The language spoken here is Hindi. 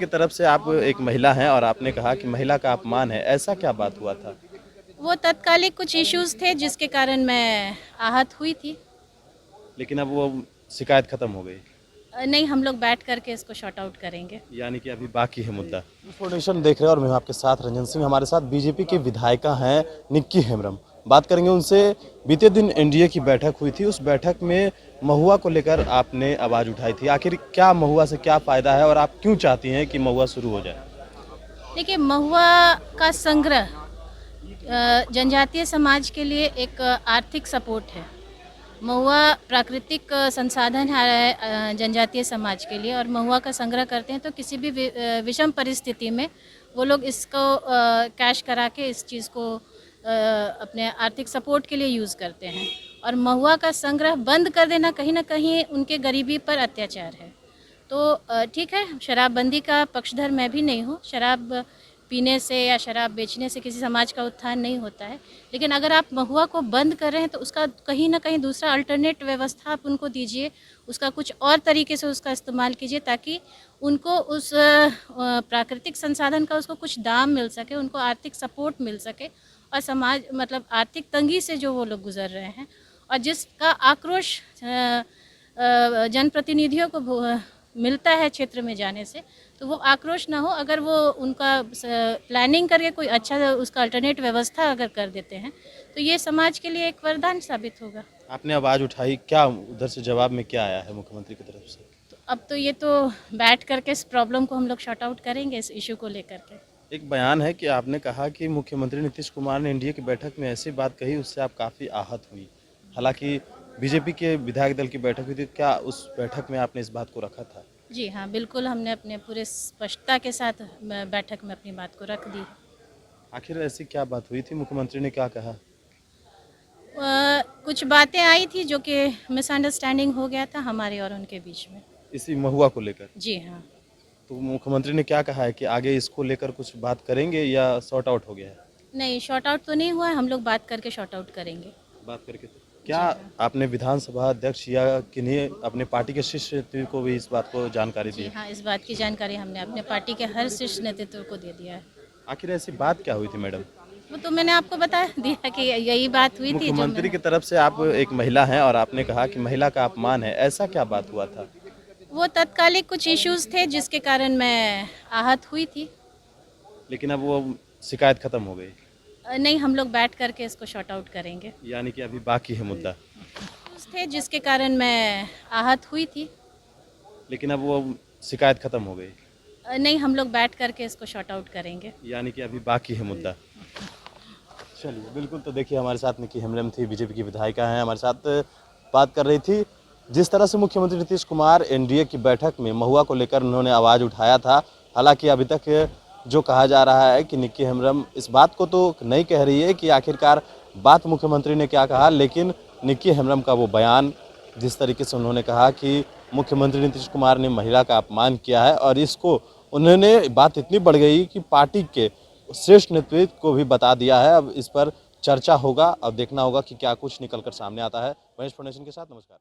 की तरफ से आप एक महिला हैं और आपने कहा कि महिला का अपमान है, ऐसा क्या बात हुआ था? वो तत्कालिक कुछ इश्यूज थे जिसके कारण मैं आहत हुई थी। लेकिन अब वो शिकायत खत्म हो गई, नहीं, हम लोग बैठ करके इसको शॉर्ट आउट करेंगे। यानी कि अभी बाकी है मुद्दा। फाउंडेशन देख रहे हैं और मैं हूं आपके साथ रंजन सिंह। हमारे साथ बीजेपी की विधायिका हैं निक्की हेम्ब्रम। बात करेंगे उनसे। बीते दिन एनडीए की बैठक हुई थी, उस बैठक में महुआ को लेकर आपने आवाज़ उठाई थी। आखिर क्या महुआ से क्या फ़ायदा है और आप क्यों चाहती हैं कि महुआ शुरू हो जाए? देखिए, महुआ का संग्रह जनजातीय समाज के लिए एक आर्थिक सपोर्ट है। महुआ प्राकृतिक संसाधन है जनजातीय समाज के लिए, और महुआ का संग्रह करते हैं तो किसी भी विषम परिस्थिति में वो लोग इसको कैश करा के इस चीज़ को अपने आर्थिक सपोर्ट के लिए यूज़ करते हैं। और महुआ का संग्रह बंद कर देना कहीं ना कहीं उनके गरीबी पर अत्याचार है। तो ठीक है, शराबबंदी का पक्षधर मैं भी नहीं हूँ। शराब पीने से या शराब बेचने से किसी समाज का उत्थान नहीं होता है। लेकिन अगर आप महुआ को बंद कर रहे हैं तो उसका कहीं ना कहीं दूसरा अल्टरनेट व्यवस्था आप उनको दीजिए, उसका कुछ और तरीके से उसका इस्तेमाल कीजिए, ताकि उनको उस प्राकृतिक संसाधन का उसको कुछ दाम मिल सके, उनको आर्थिक सपोर्ट मिल सके, और समाज मतलब आर्थिक तंगी से जो वो लोग गुजर रहे हैं और जिसका आक्रोश जनप्रतिनिधियों को मिलता है क्षेत्र में जाने से, तो वो आक्रोश ना हो। अगर वो उनका प्लानिंग करके कोई अच्छा उसका अल्टरनेट व्यवस्था अगर कर देते हैं तो ये समाज के लिए एक वरदान साबित होगा। आपने आवाज़ उठाई, क्या उधर से जवाब में क्या आया है मुख्यमंत्री की तरफ से? तो अब तो ये तो बैठ करके इस प्रॉब्लम को हम लोग शॉर्ट आउट करेंगे, इस इशू को लेकर के। एक बयान है कि आपने कहा कि मुख्यमंत्री नीतीश कुमार ने एनडीए की बैठक में ऐसी बात कही, उससे आप काफ़ी आहत हुई। हालांकि बीजेपी के विधायक दल की बैठक हुई थी, क्या उस बैठक में आपने इस बात को रखा था? जी हाँ, बिल्कुल, हमने अपने पूरे स्पष्टता के साथ बैठक में अपनी बात को रख दी। आखिर ऐसी क्या बात हुई थी, मुख्यमंत्री ने क्या कहा? कुछ बातें आई थी जो कि मिसअंडरस्टैंडिंग हो गया था हमारे और उनके बीच में। इसी महुआ को लेकर? जी हाँ। तो मुख्यमंत्री ने क्या कहा है कि आगे इसको लेकर कुछ बात करेंगे या सॉर्ट आउट हो गया है? नहीं, शॉर्ट आउट तो नहीं हुआ है, हम लोग बात करके शॉर्ट आउट करेंगे। बात करके क्या जी हाँ। आपने विधानसभा अध्यक्ष या किन्हीं अपने पार्टी के शीर्ष नेतृत्व को भी इस बात को जानकारी दी जी है? हाँ, इस बात की जानकारी हमने अपने पार्टी के हर शीर्ष नेतृत्व को दे दिया है। आखिर ऐसी बात क्या हुई थी मैडम? वो तो मैंने आपको बता दिया कि यही बात हुई थी जो मुख्यमंत्री मैंने। की तरफ से आप एक महिला हैं और आपने कहा कि महिला का अपमान है, ऐसा क्या बात हुआ था? वो तत्कालिक कुछ इश्यूज थे जिसके कारण मैं आहत हुई थी। लेकिन अब वो शिकायत खत्म हो गई, नहीं, हम लोग बैठ करके इसको शॉर्ट आउट करेंगे। यानी कि अभी बाकी है मुद्दा। issues थे जिसके कारण मैं आहत हुई थी। लेकिन अब वो शिकायत खत्म हो गई, नहीं, हम लोग बैठ करके इसको शॉर्ट आउट करेंगे। यानी कि अभी बाकी है मुद्दा। चलिए, बिल्कुल। तो देखिए, हमारे साथ निक्की हेम्ब्रम थी, बीजेपी की विधायिका हैं, हमारे साथ बात कर रही थी। जिस तरह से मुख्यमंत्री नीतीश कुमार एनडीए की बैठक में महुआ को लेकर उन्होंने आवाज़ उठाया था, हालांकि अभी तक जो कहा जा रहा है कि निक्की हेम्ब्रम इस बात को तो नहीं कह रही है कि आखिरकार बात मुख्यमंत्री ने क्या कहा, लेकिन निक्की हेम्ब्रम का वो बयान, जिस तरीके से उन्होंने कहा कि मुख्यमंत्री नीतीश कुमार ने महिला का अपमान किया है, और इसको उन्होंने बात इतनी बढ़ गई कि पार्टी के श्रेष्ठ नेतृत्व को भी बता दिया है। अब इस पर चर्चा होगा, अब देखना होगा कि क्या कुछ निकलकर सामने आता है। महेश फाउंडेशन के साथ नमस्कार।